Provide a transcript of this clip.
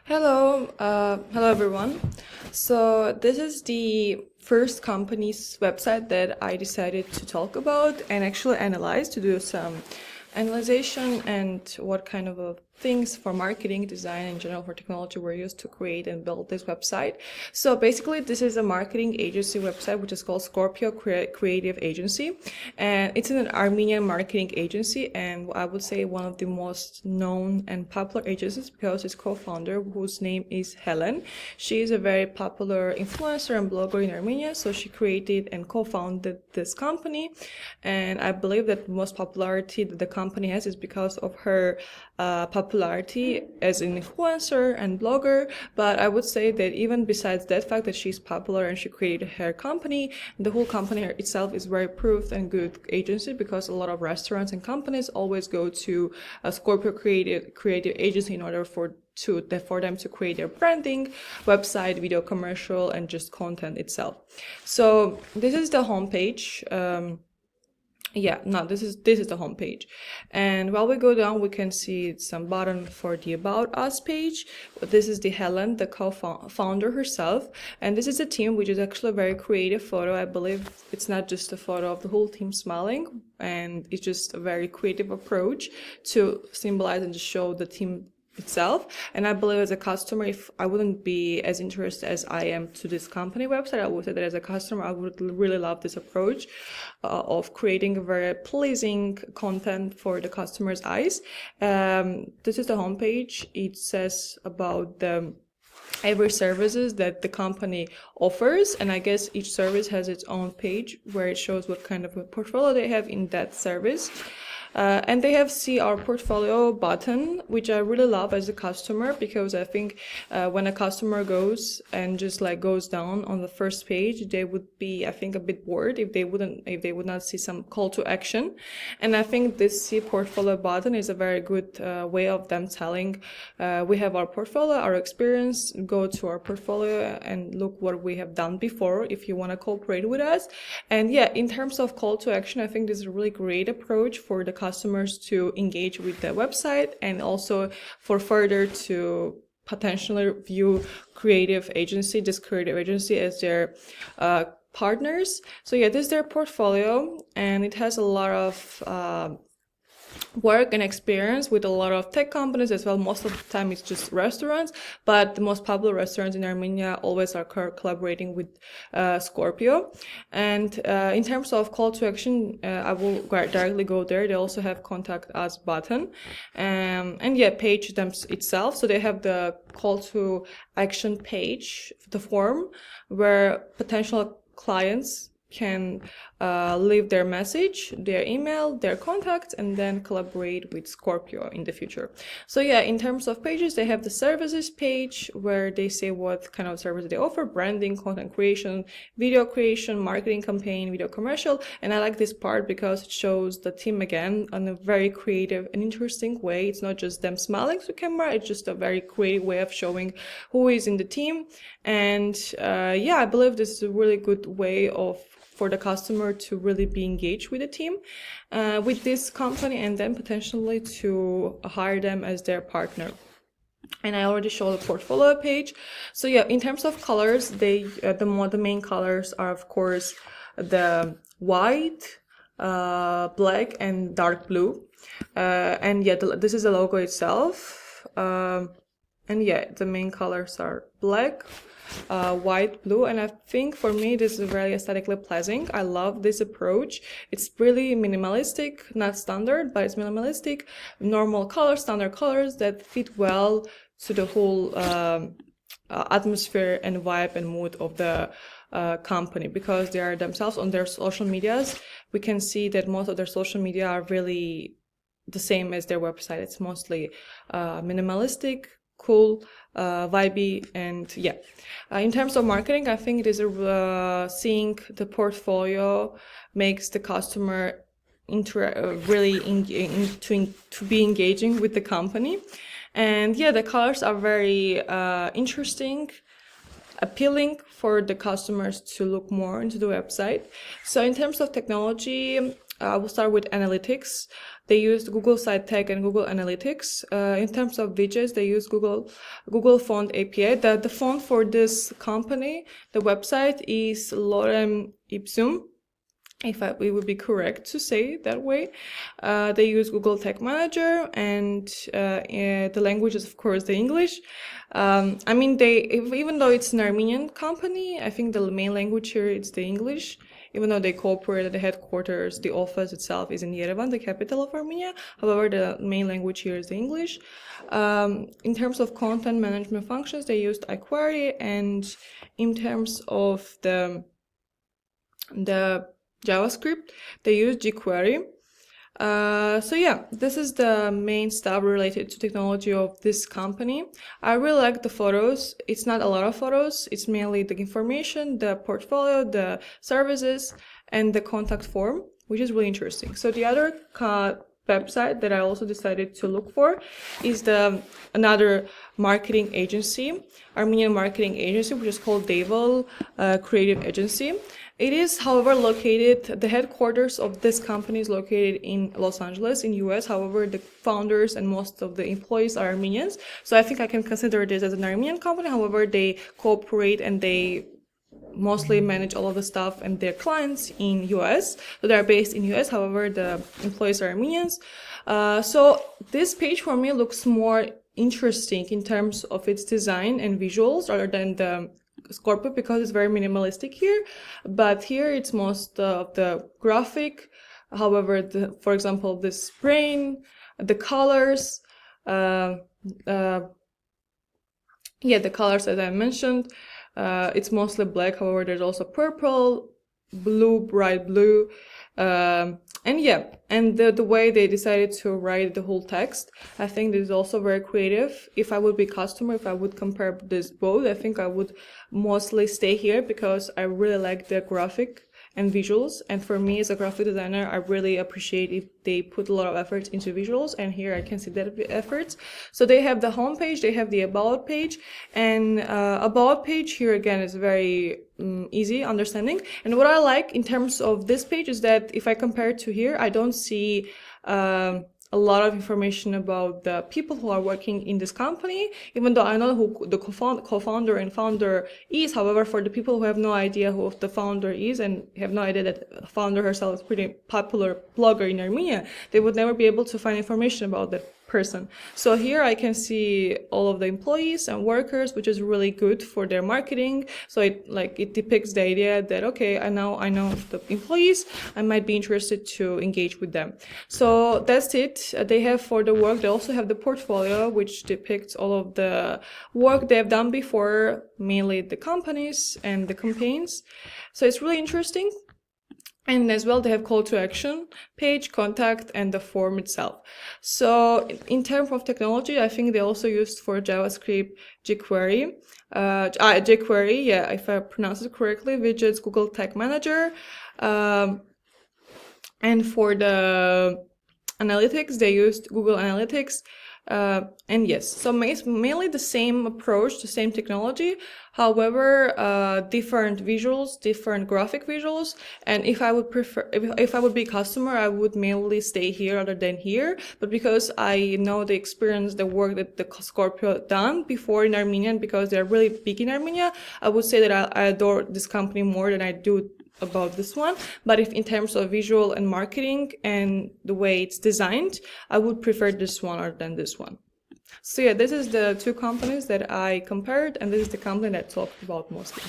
Hello everyone. So this is the first company's website that I decided to talk about and actually analyze to do some analyzation and what kind of things for marketing, design, and general for technology were used to create and build this website. So basically, this is a marketing agency website which is called Scorpio Creative Agency, and it's an Armenian marketing agency, and I would say one of the most known and popular agencies because its co-founder, whose name is Helen, she is a very popular influencer and blogger in Armenia. So she created and co-founded this company, and I believe that the most popularity that the company has is because of her popularity as an influencer and blogger. But I would say that even besides that fact that she's popular and she created her company, the whole company itself is very proved and good agency because a lot of restaurants and companies always go to a Scorpio creative agency in order for them to create their branding, website, video commercial, and just content itself. So this is the homepage. This is the homepage, and while we go down we can see some button for the About Us page. This is the Helen, the co-founder herself, and this is a team which is actually a very creative photo. I believe it's not just a photo of the whole team smiling, and it's just a very creative approach to symbolize and to show the team itself. And I believe as a customer, if I wouldn't be as interested as I am to this company website, I would say that as a customer I would really love this approach of creating a very pleasing content for the customer's eyes. This is the homepage. It says about the every services that the company offers, and I guess each service has its own page where it shows what kind of a portfolio they have in that service. And they have see our portfolio button, which I really love as a customer, because I think when a customer goes and just like goes down on the first page, they would be, I think, a bit bored if they would not see some call to action. And I think this see portfolio button is a very good way of them telling we have our portfolio, our experience, go to our portfolio and look what we have done before if you want to cooperate with us. And yeah, in terms of call to action, I think this is a really great approach for the customers to engage with the website, and also for further to potentially view this creative agency as their partners. So yeah, this is their portfolio, and it has a lot of work and experience with a lot of tech companies as well. Most of the time it's just restaurants, but the most popular restaurants in Armenia always are collaborating with Scorpio. And in terms of call to action, I will directly go there. They also have contact us button, and yeah, page them itself. So they have the call to action page, the form where potential clients can leave their message, their email, their contact, and then collaborate with Scorpio in the future. So yeah, in terms of pages, they have the services page where they say what kind of service they offer: branding, content creation, video creation, marketing campaign, video commercial. And I like this part because it shows the team again in a very creative and interesting way. It's not just them smiling to camera, it's just a very creative way of showing who is in the team. And I believe this is a really good way for the customer to really be engaged with the team, with this company, and then potentially to hire them as their partner. And I already showed the portfolio page. So yeah, in terms of colors, the main colors are of course the white, black, and dark blue. And yeah, this is the logo itself. And yeah, the main colors are black, white, blue, and I think for me this is very aesthetically pleasing. I love this approach. It's really minimalistic, not standard, but it's minimalistic, normal colors, standard colors that fit well to the whole atmosphere and vibe and mood of the company, because they are themselves on their social medias. We can see that most of their social media are really the same as their website. It's mostly minimalistic, cool, vibey, and yeah. In terms of marketing, I think it is seeing the portfolio makes the customer really to be engaging with the company. And yeah, the colors are very interesting, appealing for the customers to look more into the website. So in terms of technology, I will start with analytics. they used Google Site Tag and Google Analytics. In terms of widgets, they use Google Font API. The font for this company, the website, is Lorem Ipsum, if it would be correct to say it that way. They use Google Tag Manager, and the language is, of course, the English. I mean, even though it's an Armenian company, I think the main language here is the English. Even though they cooperate at the headquarters, the office itself is in Yerevan, the capital of Armenia. However, the main language here is the English. In terms of content management functions, they used iQuery, and in terms of the JavaScript, they use jQuery. So yeah, this is the main stuff related to technology of this company. I really like the photos. It's not a lot of photos. It's mainly the information, the portfolio, the services, and the contact form, which is really interesting. So the other website that I also decided to look for is another marketing agency, Armenian marketing agency, which is called Devel Creative Agency. It is, however, the headquarters of this company is located in Los Angeles in US. However, the founders and most of the employees are Armenians. So I think I can consider this as an Armenian company. However, they cooperate and they mostly manage all of the stuff and their clients in US. So they're based in US. However, the employees are Armenians. So this page for me looks more interesting in terms of its design and visuals rather than the Scorpio, because it's very minimalistic here, but here it's most of the graphic. However, for example, this brain, the colors, the colors as I mentioned, it's mostly black. However, there's also purple, blue, bright blue, and the way they decided to write the whole text, I think this is also very creative. If I would be customer, if I would compare this both, I think I would mostly stay here because I really like the graphic and visuals. And for me as a graphic designer, I really appreciate if they put a lot of effort into visuals, and here I can see that efforts. So they have the home page, they have the about page, and about page here again is very easy understanding. And what I like in terms of this page is that if I compare it to here, I don't see a lot of information about the people who are working in this company, even though I know who the co-founder and founder is. However, for the people who have no idea who the founder is and have no idea that the founder herself is a pretty popular blogger in Armenia, they would never be able to find information about that person. So here I can see all of the employees and workers, which is really good for their marketing. So it depicts the idea that, okay, I know the employees, I might be interested to engage with them. So that's it. They have for the work, they also have the portfolio, which depicts all of the work they have done before, mainly the companies and the campaigns. So it's really interesting. And as well, they have call to action page, contact, and the form itself. So in terms of technology, I think they also used for JavaScript jQuery. jQuery, yeah, if I pronounce it correctly, widgets, Google Tag Manager. And for the analytics, they used Google Analytics. And yes, so mainly the same approach, the same technology. However, different visuals, different graphic visuals. And if I would be a customer, I would mainly stay here rather than here. But because I know the experience, the work that the Scorpio done before in Armenia, and because they're really big in Armenia, I would say that I adore this company more than I do about this one. But if in terms of visual and marketing and the way it's designed, I would prefer this one rather than this one. So yeah, this is the two companies that I compared, and this is the company that I talked about mostly.